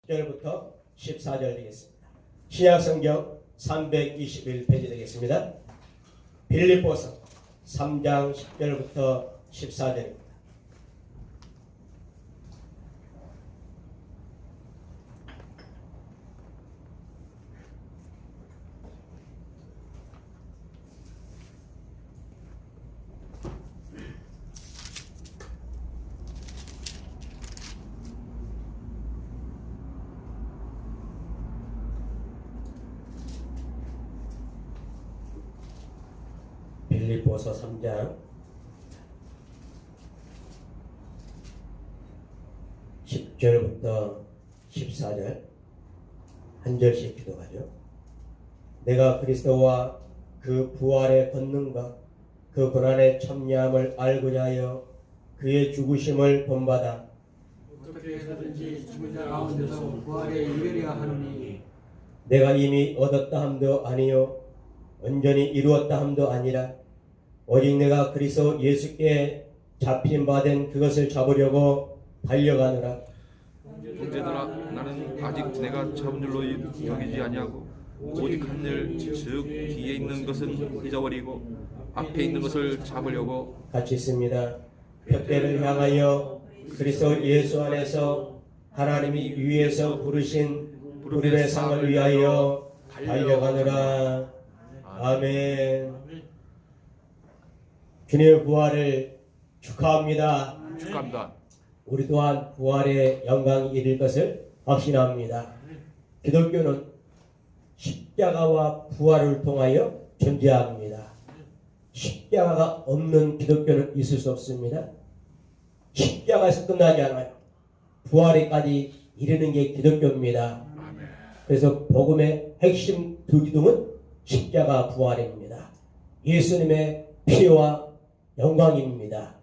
1절부터 14절 되겠습니다. 신약성경 321페이지 되겠습니다. 빌립보서 3장 10절부터 14절입니다. 빌립보서 3장 10절부터 14절 한 절씩 기도하죠. 내가 그리스도와 그 부활의 권능과 그 고난의 참여함을 알고자 하여 그의 죽으심을 본받아 어떻게 해서든지 죽은 자 가운데서 부활에 이르려 하느니 내가 이미 얻었다 함도 아니요 온전히 이루었다 함도 아니라 오직 내가 그리스도 예수께 잡힌 바 된 그것을 잡으려고 달려가노라. 형제들아, 나는 아직 내가 잡은 줄로 여기지 아니하고 오직 한 일, 즉 뒤에 있는 것은 잊어버리고 앞에 있는 것을 잡으려고 같이 있습니다. 벽대를 향하여 그리스도 예수 안에서 하나님이 위에서 부르신 부름의 상을 위하여 달려가노라. 아멘. 주님의 부활을 축하합니다. 축하합니다. 우리 또한 부활의 영광이 이를 것을 확신합니다. 기독교는 십자가와 부활을 통하여 존재합니다. 십자가가 없는 기독교는 있을 수 없습니다. 십자가에서 끝나지 않아요. 부활에까지 이르는 게 기독교입니다. 그래서 복음의 핵심 두 기둥은 십자가 부활입니다. 예수님의 피와 영광입니다.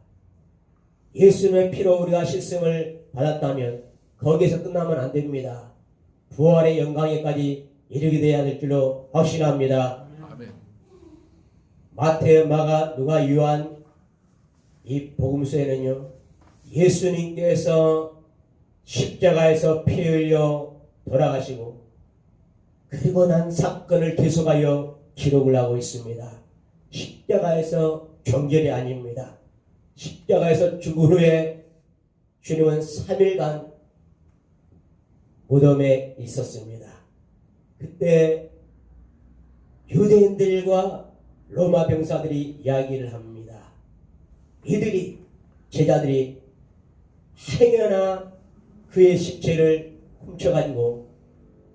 예수님의 피로 우리가 씻음을 받았다면 거기에서 끝나면 안 됩니다. 부활의 영광에까지 이르게 되어야 될 줄로 확신합니다. 아멘. 마태, 마가, 누가, 요한 이 복음서에는요, 예수님께서 십자가에서 피 흘려 돌아가시고 그리고 난 사건을 계속하여 기록을 하고 있습니다. 십자가에서 종결이 아닙니다. 십자가에서 죽은 후에 주님은 3일간 무덤에 있었습니다. 그때 유대인들과 로마 병사들이 이야기를 합니다. 이들이 제자들이 행여나 그의 시체를 훔쳐가지고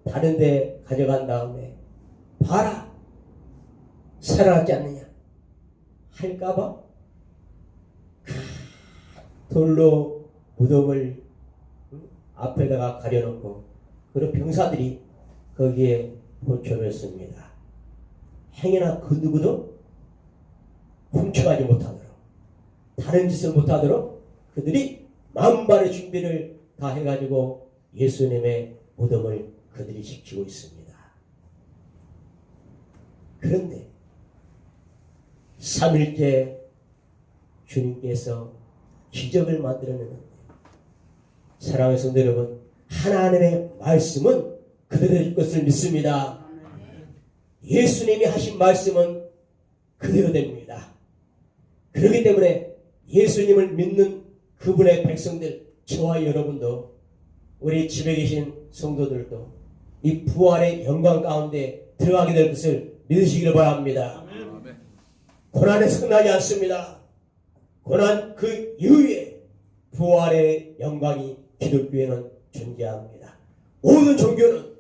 다른 데 가져간 다음에 봐라 살아났지 않느냐 할까봐 돌로 무덤을 앞에다가 가려놓고 그리고 병사들이 거기에 포초를 했습니다. 행여나 그 누구도 훔쳐가지 못하도록 다른 짓을 못하도록 그들이 만반의 준비를 다 해가지고 예수님의 무덤을 그들이 지키고 있습니다. 그런데 3일째 주님께서 기적을 만들어내는데 사랑하는 성도 여러분, 하나님의 말씀은 그대로일 것을 믿습니다. 예수님이 하신 말씀은 그대로 됩니다. 그렇기 때문에 예수님을 믿는 그분의 백성들, 저와 여러분도 우리 집에 계신 성도들도 이 부활의 영광 가운데 들어가게 될 것을 믿으시기를 바랍니다. 고난에서 끝나지 않습니다. 고난 그 이후에 부활의 영광이 기독교에는 존재합니다. 모든 종교는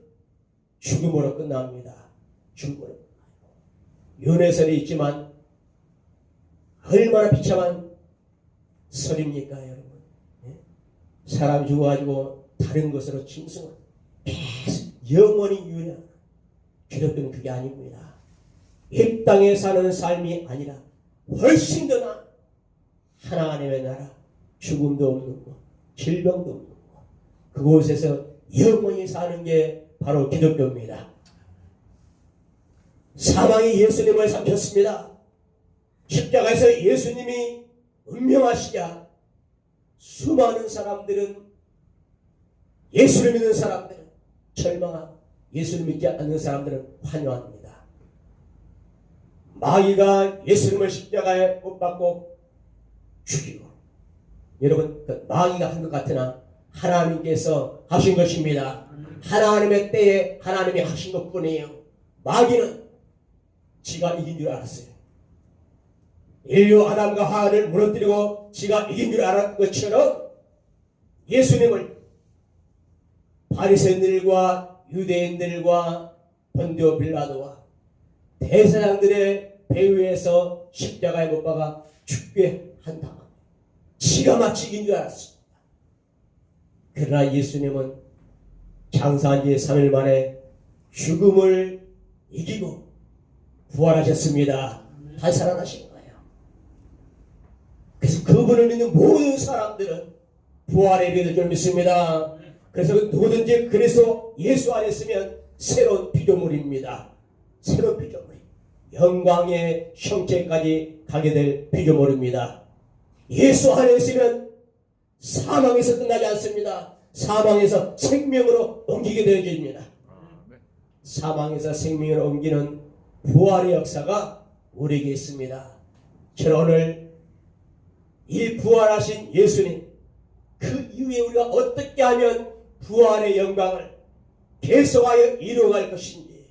죽음으로 끝납니다. 죽음으로. 연애설이 있지만 얼마나 비참한 설입니까, 여러분? 사람 죽어가지고 다른 것으로 짐승을 계속 영원히 유지하는 기독교는 그게 아닙니다. 이 땅에 사는 삶이 아니라 훨씬 더 나은 하나님의 나라, 죽음도 없는 곳, 질병도 없는 곳, 그곳에서 영원히 사는 게 바로 기독교입니다. 사망이 예수님을 삼켰습니다. 십자가에서 예수님이 운명하시자 수많은 사람들은 예수를 믿는 사람들은 절망하고 예수를 믿지 않는 사람들은 환호합니다. 마귀가 예수님을 십자가에 못 박고 죽이고, 여러분 그 마귀가 한 것 같으나 하나님께서 하신 것입니다. 하나님의 때에 하나님이 하신 것뿐이에요. 마귀는 지가 이긴 줄 알았어요. 인류 아담과 하와를 무너뜨리고 지가 이긴 줄 알았던 것처럼 예수님을 바리새인들과 유대인들과 본디오 빌라도와 대제사장들의 배후에서 십자가에 못 박아 죽게 한 다음 지가 마치 이긴 줄 알았습니다. 그러나 예수님은 장사한 지 3일 만에 죽음을 이기고 부활하셨습니다. 다시 살아나신 거예요. 그래서 그분을 믿는 모든 사람들은 부활의 믿을 줄 믿습니다. 그래서 누구든지 그리스도 예수 안에 있으면 새로운 피조물입니다. 새로운 피조물, 영광의 형체까지 가게 될 피조물입니다. 예수 안에 있으면 사망에서 끝나지 않습니다. 사망에서 생명으로 옮기게 되어집니다. 사망에서 생명으로 옮기는 부활의 역사가 우리에게 있습니다. 저는 오늘 이 부활하신 예수님, 그 이후에 우리가 어떻게 하면 부활의 영광을 계속하여 이루어갈 것인지,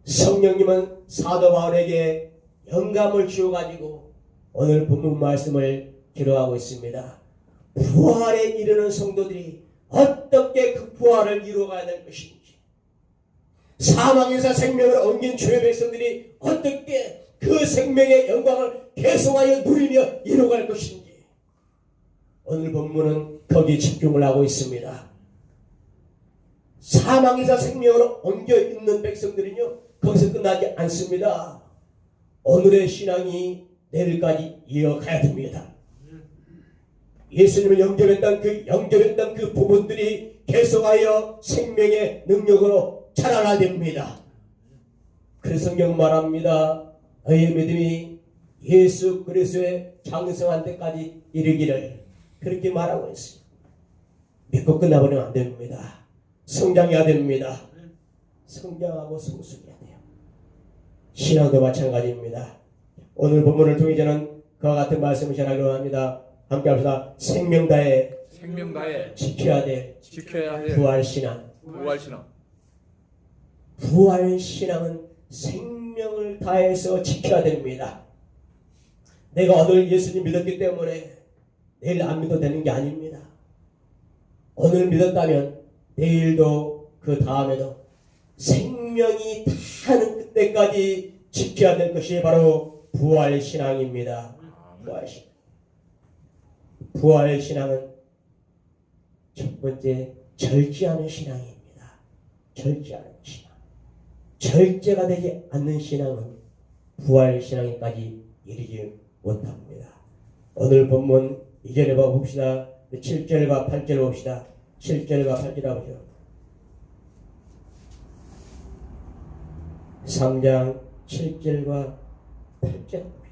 성령님은 사도 바울에게 영감을 주어가지고 오늘 본문 말씀을 기록하고 있습니다. 부활에 이르는 성도들이 어떻게 그 부활을 이루어가야 될 것인지, 사망에서 생명을 옮긴 주의 백성들이 어떻게 그 생명의 영광을 계속하여 누리며 이루어갈 것인지, 오늘 본문은 거기에 집중을 하고 있습니다. 사망에서 생명으로 옮겨 있는 백성들은요, 거기서 끝나지 않습니다. 오늘의 신앙이 내일까지 이어가야 됩니다. 예수님을 영접했던 그 부분들이 계속하여 생명의 능력으로 자라나야 됩니다. 그래서 성경 말합니다. 너희의 믿음이 예수 그리스도의 장성한 때까지 이르기를, 그렇게 말하고 있어요. 믿고 끝나버리면 안 됩니다. 성장해야 됩니다. 성장하고 성숙해야 돼요. 신앙도 마찬가지입니다. 오늘 본문을 통해 저는 그와 같은 말씀을 전하기로 합니다. 함께 합시다. 생명 다해 지켜야 될 부활신앙. 부활신앙은 생명을 다해서 지켜야 됩니다. 내가 오늘 예수님 믿었기 때문에 내일 안 믿어도 되는 게 아닙니다. 오늘 믿었다면 내일도 그 다음에도 생명이 다하는 그때까지 지켜야 될 것이 바로 부활신앙입니다. 부활신앙은 첫 번째 절제하는 신앙입니다. 절제하는 신앙. 절제가 되지 않는 신앙은 부활신앙에까지 이르지 못합니다. 오늘 본문 2절에 봅시다. 7절과 8절 봅시다. 7절과 8절 보죠. 3장 7절과 8절 봅니다.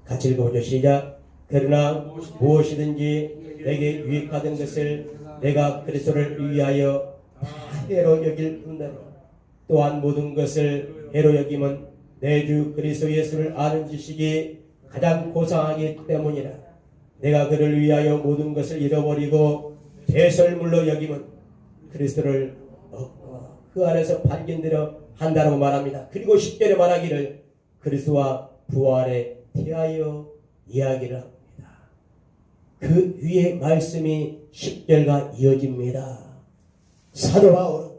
같이 읽어보죠. 시작. 그러나 무엇이든지 내게 유익하던 것을 내가 그리스도를 위하여 다 해로 여길 뿐더러 또한 모든 것을 해로 여김은 내 주 그리스도 예수를 아는 지식이 가장 고상하기 때문이라. 내가 그를 위하여 모든 것을 잃어버리고 대설물로 여김은 그리스도를 얻고 그 안에서 발견되려 한다고 말합니다. 그리고 10절에 말하기를 그리스도와 부활에 대하여 이야기를 합니다. 그 위에 말씀이 10절과 이어집니다. 사도 바울은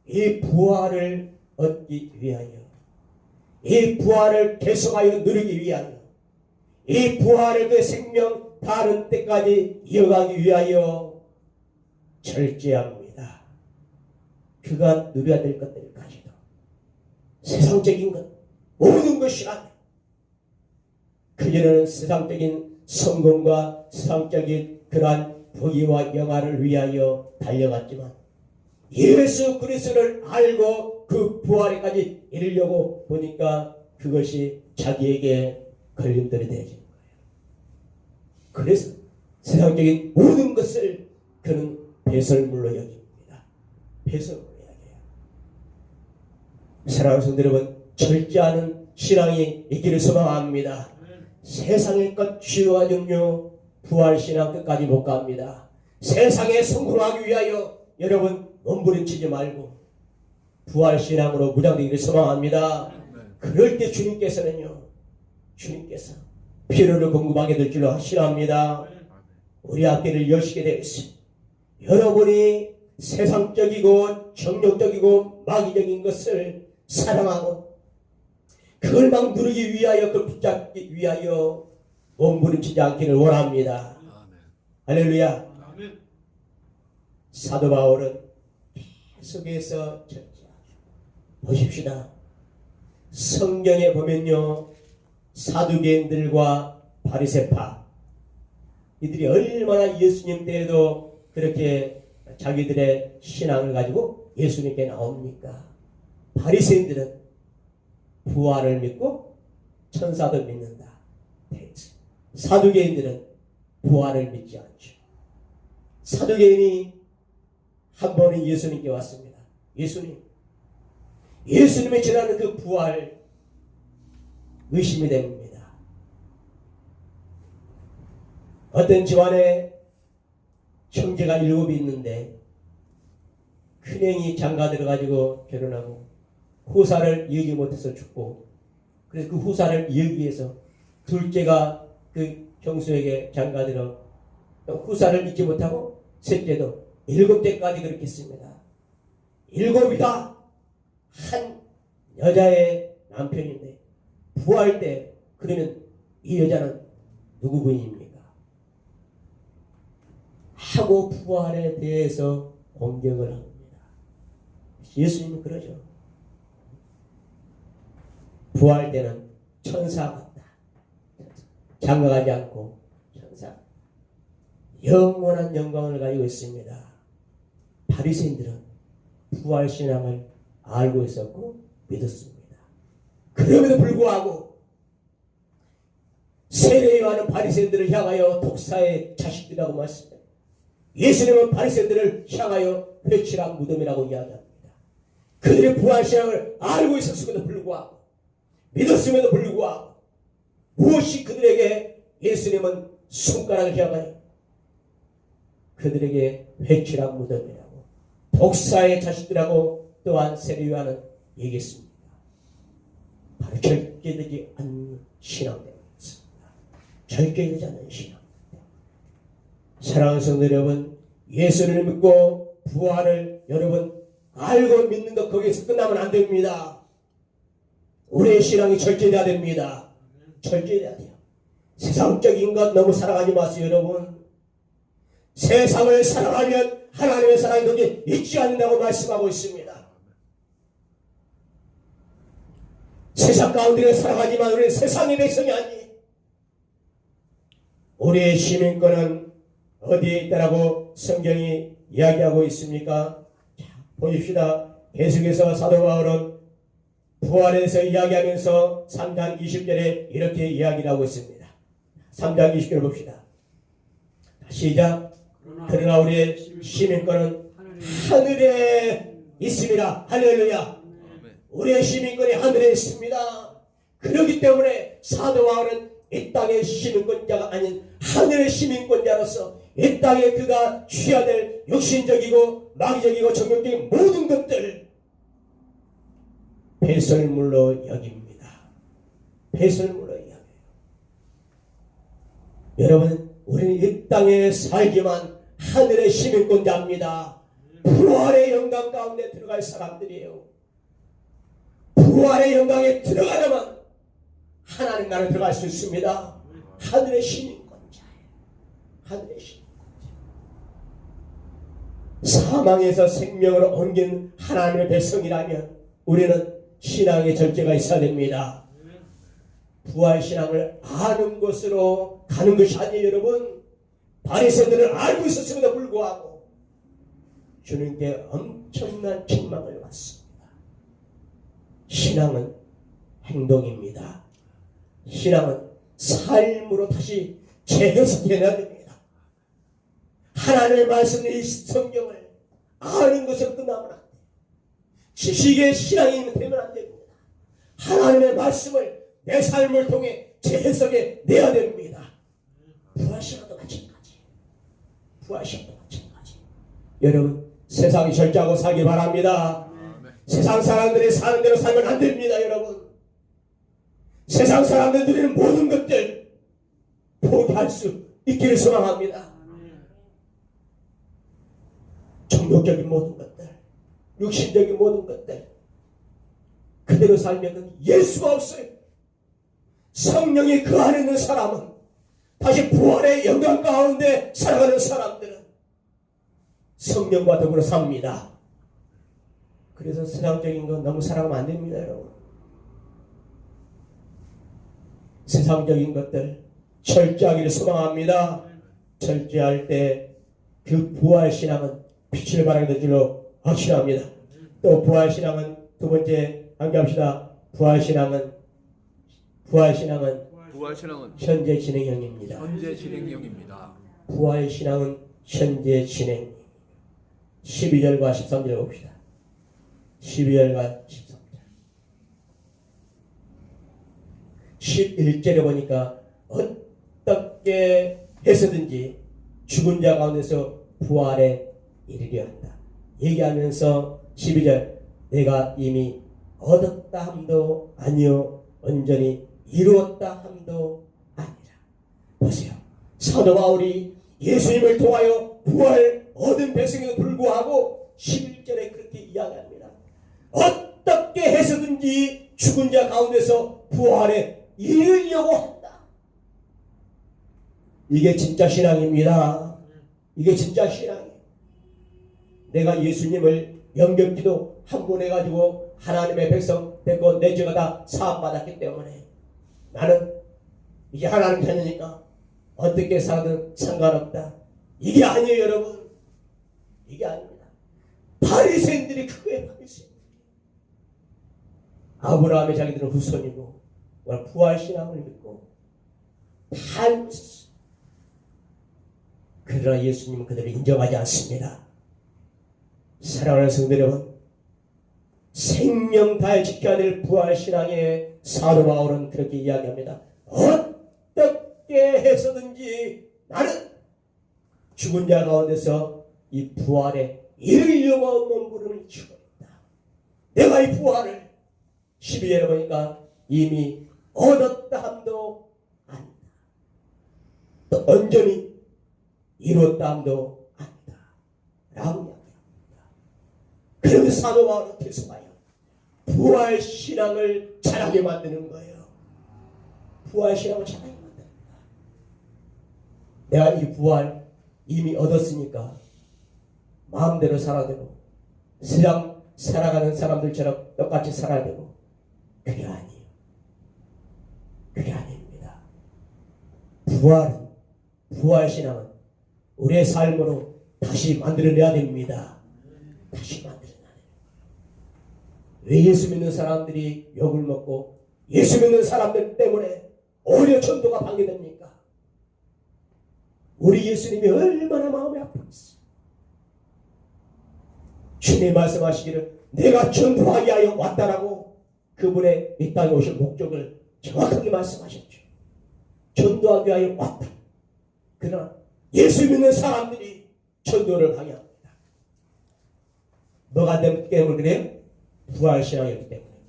이 부활을 얻기 위하여, 이 부활을 계속하여 누리기 위하여, 이 부활을 그 생명 다른 때까지 이어가기 위하여 절제합니다. 그가 누려야 될 것들까지도, 세상적인 것 모든 것이 아니에요. 그전에는 세상적인 성공과 세상적인 그러한 부귀와 영화를 위하여 달려갔지만 예수 그리스도를 알고 그 부활에까지 이르려고 보니까 그것이 자기에게 걸림돌이 되어진 거예요. 그래서 세상적인 모든 것을 그는 배설물로 여깁니다. 배설물로 여겨요. 사랑하는 성도 여러분, 절제하는 신앙이 있기를 소망합니다. 세상의 것 치유와 능력 부활신앙 끝까지 못 갑니다. 세상에 성공하기 위하여 여러분 몸부림치지 말고 부활신앙으로 무장되기를 소망합니다. 그럴 때 주님께서는요, 주님께서 필요를 공급하게 될 줄로 확신합니다. 우리 앞길을 여시게 되어 있습니다. 여러분이 세상적이고 정욕적이고 마귀적인 것을 사랑하고 그걸 막 누리기 위하여 그 붙잡기 위하여 몸부림치지 않기를 원합니다. 할렐루야. 사도 바울은 계속해서 보십시다. 성경에 보면요, 사두개인들과 바리새파 이들이 얼마나 예수님 때에도 그렇게 자기들의 신앙을 가지고 예수님께 나옵니까? 바리새인들은 부활을 믿고 천사도 믿는다. 사두개인들은 부활을 믿지 않죠. 사두개인이 한 번은 예수님께 왔습니다. 예수님의 전하는 그 부활 의심이 됩니다. 어떤 집안에 형제가 7이 있는데 큰형이 장가 들어가지고 결혼하고 후사를 이어지 못해서 죽고, 그래서 그 후사를 이어기 위해서 둘째가 그 형수에게 장가 들어 후사를 잊지 못하고 셋째도 7대까지 그렇게 했습니다. 7이다. 한 여자의 남편인데 부활 때 그러면 이 여자는 누구 부인입니까? 하고 부활에 대해서 공격을 합니다. 예수님은 그러죠. 부활 때는 천사 같다. 장가가지 않고 천사. 영원한 영광을 가지고 있습니다. 바리새인들은 부활신앙을 알고 있었고 믿었습니다. 그럼에도 불구하고 세례요한은 바리새인들을 향하여 독사의 자식들이라고 말씀합니다. 예수님은 바리새인들을 향하여 회칠한 무덤이라고 이야기합니다. 그들의 부활신앙을 알고 있었음에도 불구하고 믿었음에도 불구하고 무엇이 그들에게 예수님은 손가락을 향하여 그들에게 회칠한 무덤이라고 독사의 자식들하고 또한 세례요한은 얘기했습니다. 바로 절제되지 않는 신앙입니다. 절제되지 않는 신앙. 사랑하는 성도 여러분, 예수를 믿고 부활을 여러분 알고 믿는 것 거기에서 끝나면 안 됩니다. 우리의 신앙이 절제돼야 됩니다. 절제돼야 돼요. 세상적인 것 너무 사랑하지 마세요, 여러분. 세상을 사랑하면 하나님의 사랑이 너희 잊지 않는다고 말씀하고 있습니다. 세상 가운데 살아가지만 우리는 세상의 백성이 아니. 우리의 시민권은 어디에 있다라고 성경이 이야기하고 있습니까? 자, 보십시다. 계속해서 사도 바울은 부활에 대해서 이야기하면서 3장 20절에 이렇게 이야기를 하고 있습니다. 3장 20절을 봅시다. 시작. 그러나 우리의 시민권은 하늘에 있습니다. 할렐루야. 우리의 시민권이 하늘에 있습니다. 그렇기 때문에 사도 바울은 이 땅의 시민권자가 아닌 하늘의 시민권자로서 이 땅에 그가 취해야 될 육신적이고 마귀적이고 정욕적인 모든 것들 배설물로 여깁니다. 배설물로 여겨요. 여러분, 우리는 이 땅에 살지만 하늘의 시민권자입니다. 부활의 영광 가운데 들어갈 사람들이에요. 부활의 영광에 들어가려면 하나님 나라에 들어갈 수 있습니다. 하늘의 시민권자예요. 하늘의 시민권자. 사망에서 생명으로 옮긴 하나님의 백성이라면 우리는 신앙의 절제가 있어야 됩니다. 부활신앙을 아는 것으로 가는 것이 아니에요, 여러분. 바리새인들은 알고 있었음에도 불구하고 주님께 엄청난 책망을 받습니다. 신앙은 행동입니다. 신앙은 삶으로 다시 재해석해야 됩니다. 하나님의 말씀이 성경을 아는 것을 끝나면 안 돼. 지식의 신앙이 되면 안 됩니다. 하나님의 말씀을 내 삶을 통해 재해석해 내야 됩니다. 부활시간도 마찬가지. 부활시간도 마찬가지. 여러분, 세상이 절제하고 살기 바랍니다. 세상 사람들이 사는 대로 살면 안 됩니다, 여러분. 세상 사람들이 누리는 모든 것들 포기할 수 있기를 소망합니다. 종교적인 모든 것들, 육신적인 모든 것들, 그대로 살면 예수가 없어요. 성령이 그 안에 있는 사람은, 다시 부활의 영광 가운데 살아가는 사람들은 성령과 더불어 삽니다. 그래서 세상적인 건 너무 사랑하면 안 됩니다, 여러분. 세상적인 것들 철저하기를 소망합니다. 철저할 때 그 부활신앙은 빛을 발하게 될 줄로 확신합니다. 또 부활신앙은 두 번째 함께합시다. 부활신앙은 현재 진행형입니다. 현재 진행형입니다. 부활신앙은 현재 진행. 12절과 13절 봅시다. 12절과 13절. 11절에 보니까 어떻게 해서든지 죽은 자 가운데서 부활에 이르려 한다. 얘기하면서 12절 내가 이미 얻었다 함도 아니요 온전히 이루었다 함도 아니라. 보세요. 사도 바울이 예수님을 통하여 부활 얻은 백성에도 불구하고 11절에 그렇게 이야기합니다. 어떻게 해서든지 죽은 자 가운데서 부활에 이르려고 한다. 이게 진짜 신앙입니다. 이게 진짜 신앙이에요. 내가 예수님을 영접기도 한 번 해가지고 하나님의 백성 됐고 내 죄가 다 사함받았기 때문에 나는 이제 하나님 자녀니까 어떻게 살든 상관없다. 이게 아니에요, 여러분. 이게 아닙니다. 바리새인들이 그거에 바리새인들. 아브라함의 자기들은 후손이고 부활신앙을 믿고 다 알고 있었어요. 그러나 예수님은 그들을 인정하지 않습니다. 사랑하는 성도 여러분, 생명 다해 지켜야 될 부활신앙의 사도 바울은 그렇게 이야기합니다. 어떻게 해서든지 나는 죽은 자 가운데서 이 부활에 이르려고 몸부림을 치고 있다. 내가 이 부활을 12절에 보니까 이미 얻었다 함도 아니다. 또 온전히 이뤘다 함도 아니다. 라고 이야기합니다. 그러면서 사도 바울은 계속하여 부활신앙을 잘하게 만드는 거예요. 부활신앙을 잘하게 만듭니다. 내가 이 부활 이미 얻었으니까 마음대로 살아야 되고 세상 살아가는 사람들처럼 똑같이 살아야 되고 그게 아니에요. 그게 아닙니다. 부활신앙은 우리의 삶으로 다시 만들어내야 됩니다. 다시 만들어내야 돼요. 왜 예수 믿는 사람들이 욕을 먹고 예수 믿는 사람들 때문에 오히려 전도가 방해됩니까? 우리 예수님이 얼마나 마음이 아팠어. 주님 말씀하시기를 내가 전도하기 위하여 왔다라고 그분의 이 땅에 오신 목적을 정확하게 말씀하셨죠. 전도하기 위하여 왔다. 그러나 예수 믿는 사람들이 전도를 방해합니다. 뭐가 때문에 그래요? 부활신앙이기 때문에 그래요.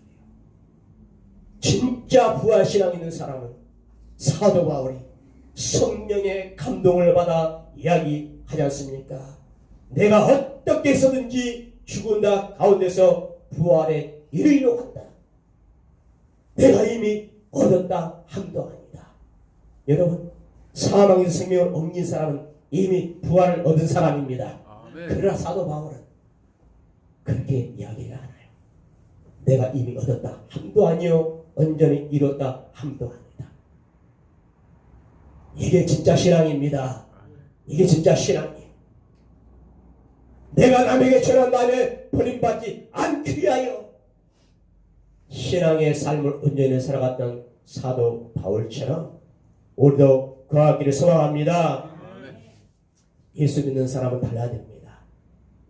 진짜 부활신앙 있는 사람은 사도 바울이 성령의 감동을 받아 이야기하지 않습니까? 내가 어떻게 해서든지 죽은 자 가운데서 부활에 이르려고 한다. 내가 이미 얻었다 함도 아니다. 여러분, 사망에서 생명을 옮긴 사람은 이미 부활을 얻은 사람입니다. 아멘. 그러나 사도 바울은 그렇게 이야기를 하나요? 내가 이미 얻었다 함도 아니요 온전히 이뤘다 함도 아니다. 이게 진짜 신앙입니다. 이게 진짜 신앙이에요. 내가 남에게 전한 다음에 버림받지 않기 위하여 신앙의 삶을 온전히 살아갔던 사도 바울처럼 우리도 그하기를 소망합니다. 예수 믿는 사람은 달라야 됩니다.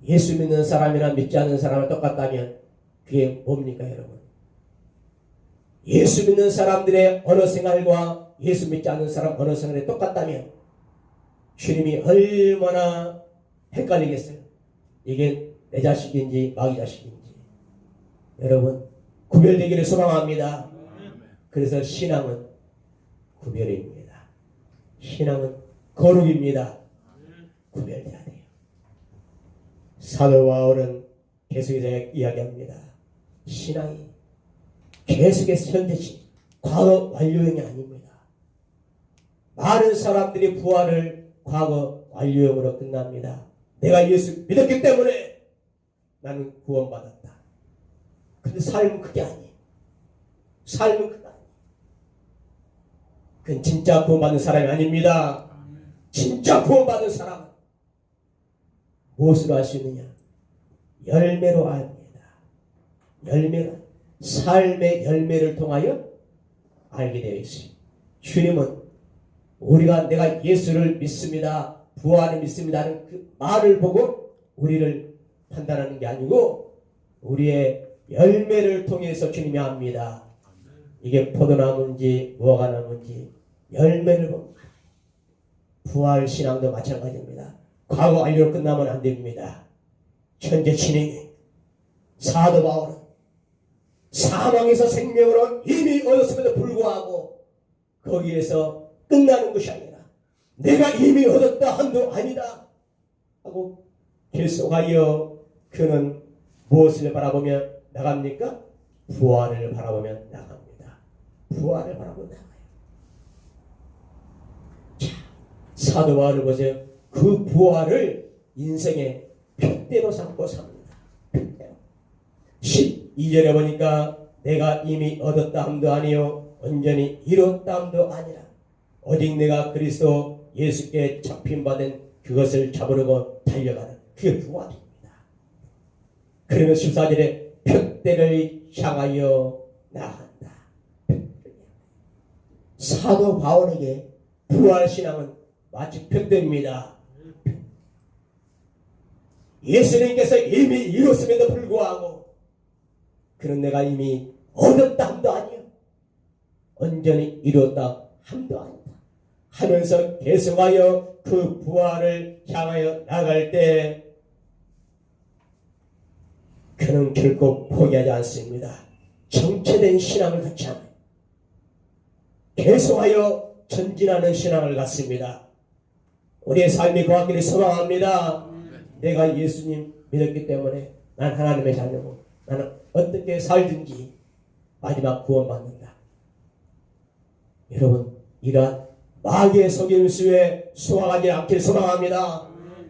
예수 믿는 사람이랑 믿지 않는 사람을 똑같다면 그게 뭡니까 여러분? 예수 믿는 사람들의 언어 생활과 예수 믿지 않는 사람 언어 생활이 똑같다면 주님이 얼마나 헷갈리겠어요. 이게 내 자식인지 마귀 자식인지. 여러분 구별되기를 소망합니다. 그래서 신앙은 구별입니다. 신앙은 거룩입니다. 구별돼야 돼요. 사도 바울은 계속해서 이야기합니다. 신앙이 계속해서 현재시 과거 완료형이 아닙니다. 많은 사람들이 부활을 과거 완료형으로 끝납니다. 내가 예수 믿었기 때문에 나는 구원받았다. 근데 삶은 그게 아니에요. 삶은 그게 아니에요. 그건 진짜 구원받는 사람이 아닙니다. 진짜 구원받는 사람은 무엇으로 알 수 있느냐? 열매로 압니다. 열매로, 삶의 열매를 통하여 알게 되어 있습니다. 주님은 우리가 내가 예수를 믿습니다, 부활을 믿습니다 하는 그 말을 보고 우리를 판단하는 게 아니고 우리의 열매를 통해서 주님이 압니다. 이게 포도나무인지 무화과나무인지 열매를 봅니다. 부활 신앙도 마찬가지입니다. 과거 완료로 끝나면 안 됩니다. 현재 진행이 사도 바울은 사망에서 생명으로 이미 얻었음에도 불구하고 거기에서 끝나는 것이 아니라 내가 이미 얻었다 한도 아니다 하고 계속하여 그는 무엇을 바라보며 나갑니까? 부활을 바라보며 나갑니다. 부활을 바라보며 나가요. 자, 사도 바울을 보세요. 그 부활을 인생의 표대로 삼고 삽니다. 표대로. 12절에 보니까 내가 이미 얻었다 함도 아니요 온전히 이뤘다 함도 아니라 오직 내가 그리스도 예수께 잡힌받은 그것을 잡으려고 달려가는 그게 부활입니다. 그러면 14절에 표대를 향하여 나간다. 사도 바울에게 부활신앙은 마치 표대입니다. 예수님께서 이미 이뤘음에도 불구하고 그는 내가 이미 얻었다 함도 아니요 온전히 이뤘다 함도 아니다 하면서 계속하여 그 부활을 향하여 나갈 때 그는 결코 포기하지 않습니다. 정체된 신앙을 갖지 않아요. 계속하여 전진하는 신앙을 갖습니다. 우리의 삶이 고맙기를 소망합니다. 내가 예수님 믿었기 때문에 난 하나님의 자녀고 나는 어떻게 살든지 마지막 구원받는다. 여러분 이러한 마귀의 속임수에 수강하지 않기를 소망합니다.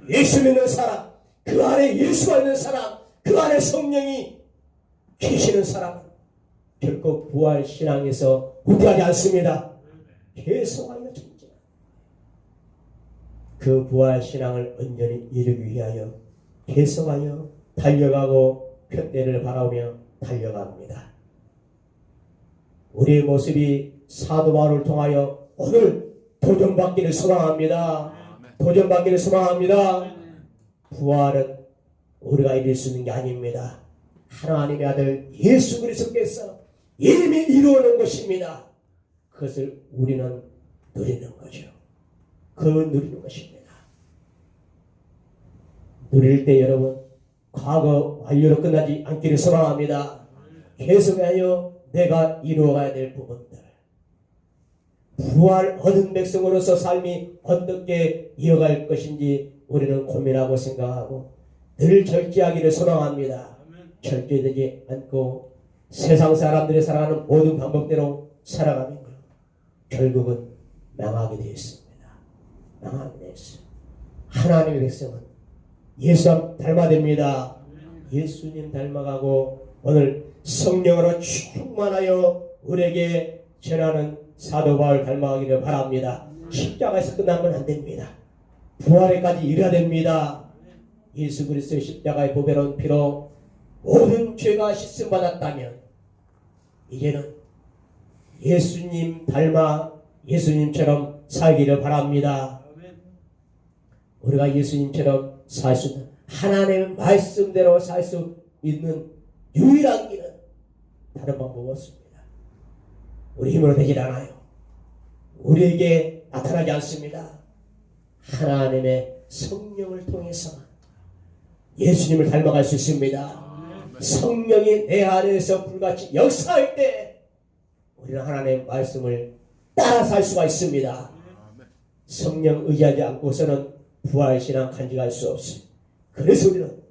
예수 믿는 사람, 그 안에 예수가 있는 사람, 그 안에 성령이 계시는 사람은 결코 부활 신앙에서 후퇴하지 않습니다. 계속하여 전진합니다. 그 부활 신앙을 온전히 이루기 위하여 계속하여 달려가고 표대를 바라보며 달려갑니다. 우리의 모습이 사도 바울을 통하여 오늘 도전받기를 소망합니다. 도전받기를 소망합니다. 부활은 우리가 이룰 수 있는 게 아닙니다. 하나님의 아들 예수 그리스도께서 이미 이루어놓은 것입니다. 그것을 우리는 누리는 거죠. 누리는 것입니다. 누릴 때 여러분 과거 완료로 끝나지 않기를 소망합니다. 계속하여 내가 이루어가야 될 부분들 부활 얻은 백성으로서 삶이 어떻게 이어갈 것인지 우리는 고민하고 생각하고 늘 절제하기를 소망합니다. 절제되지 않고 세상 사람들이 살아가는 모든 방법대로 살아가면 결국은 망하게 되어 있습니다. 망하게 되어 있습니다. 하나님의 백성은 예수 닮아야 됩니다. 예수님 닮아가고 오늘 성령으로 충만하여 우리에게 전하는 사도 바울 닮아가기를 바랍니다. 십자가에서 끝나면 안 됩니다. 부활에까지 이르야 됩니다. 예수 그리스도의 십자가의 보배로운 피로 모든 죄가 씻음받았다면 이제는 예수님 닮아 예수님처럼 살기를 바랍니다. 우리가 예수님처럼 살 수 있는, 하나님의 말씀대로 살 수 있는 유일한 길은 다른 방법 없습니다. 우리 힘으로 되질 않아요. 우리에게 나타나지 않습니다. 하나님의 성령을 통해서 예수님을 닮아갈 수 있습니다. 성령이 내 안에서 불같이 역사할 때 우리는 하나님의 말씀을 따라 살 수가 있습니다. 성령 의지하지 않고서는 부활신앙 간직할 수 없어요. 그래서 우리는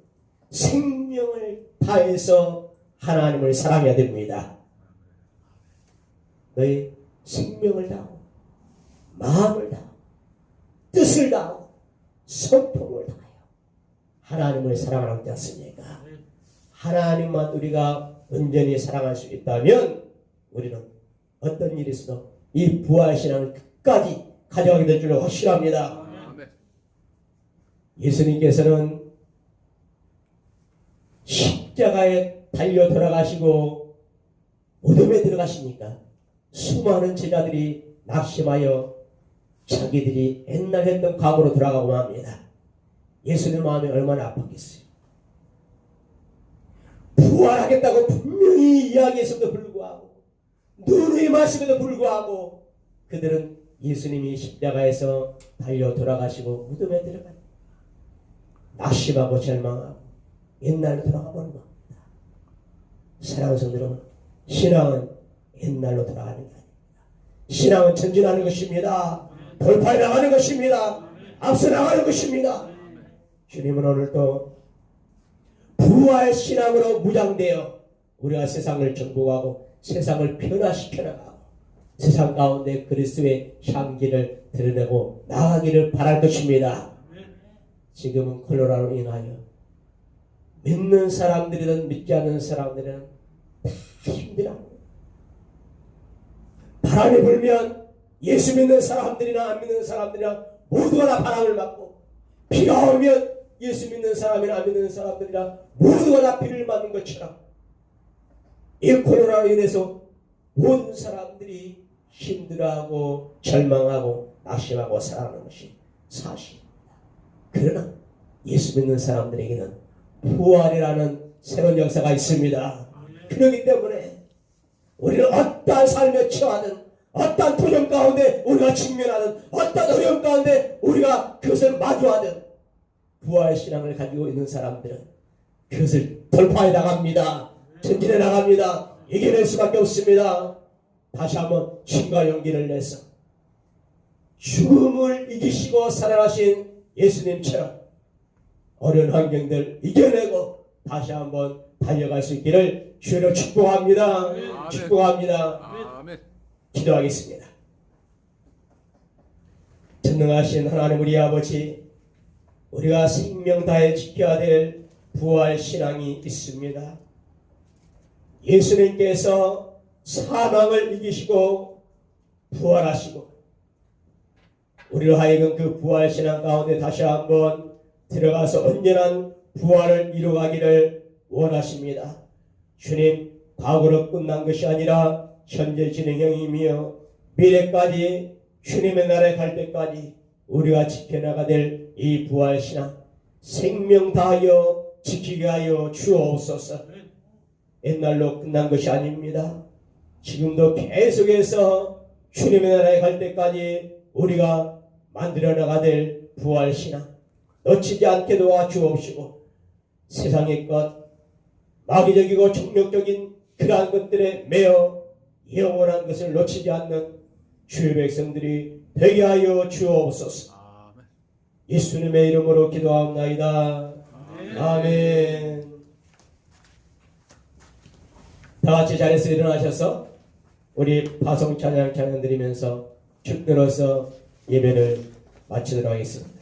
생명을 다해서 하나님을 사랑해야 됩니다. 너희 생명을 다하고 마음을 다하고 뜻을 다하고 성품을 다하여 하나님을 사랑하는 지 않습니까? 하나님만 우리가 온전히 사랑할 수 있다면 우리는 어떤 일이 있어도 이 부활신앙을 끝까지 가져가게 될 줄로 확실합니다. 예수님께서는 십자가에 달려 돌아가시고 무덤에 들어가시니까 수많은 제자들이 낙심하여 자기들이 옛날 했던 과거로 돌아가고 합니다. 예수님 마음이 얼마나 아팠겠어요. 부활하겠다고 분명히 이야기했음에도 불구하고 누누이 말씀에도 불구하고 그들은 예수님이 십자가에서 달려 돌아가시고 무덤에 들어가니 낙심하고 절망하고 옛날로 돌아가 버린 겁니다. 사랑하는 성도 여러분, 신앙은 옛날로 돌아가는 게 아닙니다. 신앙은 전진하는 것입니다. 돌파해 나가는 것입니다. 앞서 나가는 것입니다. 주님은 오늘 또 부활 신앙으로 무장되어 우리가 세상을 정복하고 세상을 변화시켜 나가고 세상 가운데 그리스도의 향기를 드러내고 나가기를 바랄 것입니다. 지금은 콜로라로 인하여 믿는 사람들이든 믿지 않는 사람들은 다 힘들어합니다. 바람이 불면 예수 믿는 사람들이나 안 믿는 사람들이나 모두가 다 바람을 맞고 비가 오면 예수 믿는 사람이나 안 믿는 사람들이나 모두가 다 비를 맞는 것처럼 이 코로나로 인해서 온 사람들이 힘들어하고 절망하고 낙심하고 살아가는 것이 사실입니다. 그러나 예수 믿는 사람들에게는 부활이라는 새로운 역사가 있습니다. 그렇기 때문에 우리는 어떠한 삶에 처하든 어떠한 도전 가운데 우리가 직면하든 어떠한 어려움 가운데 우리가 그것을 마주하든 부활신앙을 가지고 있는 사람들은 그것을 돌파해 나갑니다. 전진해 나갑니다. 이겨낼 수밖에 없습니다. 다시 한번 힘과 용기를 내서 죽음을 이기시고 살아나신 예수님처럼 어려운 환경들 이겨내고 다시 한번 달려갈 수 있기를 주로 축복합니다. 아멘. 축복합니다. 아멘. 기도하겠습니다. 전능하신 하나님 우리 아버지, 우리가 생명 다해 지켜야 될 부활 신앙이 있습니다. 예수님께서 사망을 이기시고 부활하시고 우리로 하여금 그 부활 신앙 가운데 다시 한번 들어가서 온전한 부활을 이루가기를 원하십니다. 주님, 과거로 끝난 것이 아니라 현재 진행형이며 미래까지 주님의 나라에 갈 때까지 우리가 지켜나가야 될 이 부활신앙 생명 다하여 지키게 하여 주옵소서. 옛날로 끝난 것이 아닙니다. 지금도 계속해서 주님의 나라에 갈 때까지 우리가 만들어 나가야 될 부활신앙 놓치지 않게 도와주옵시고 세상의 것 마귀적이고 정욕적인 그러한 것들에 매여 영원한 것을 놓치지 않는 주의 백성들이 되게 하여 주옵소서. 예수님의 이름으로 기도하옵나이다. 아멘. 다 같이 자리에서 일어나셔서 우리 파송 찬양 드리면서 축 들어서 예배를 마치도록 하겠습니다.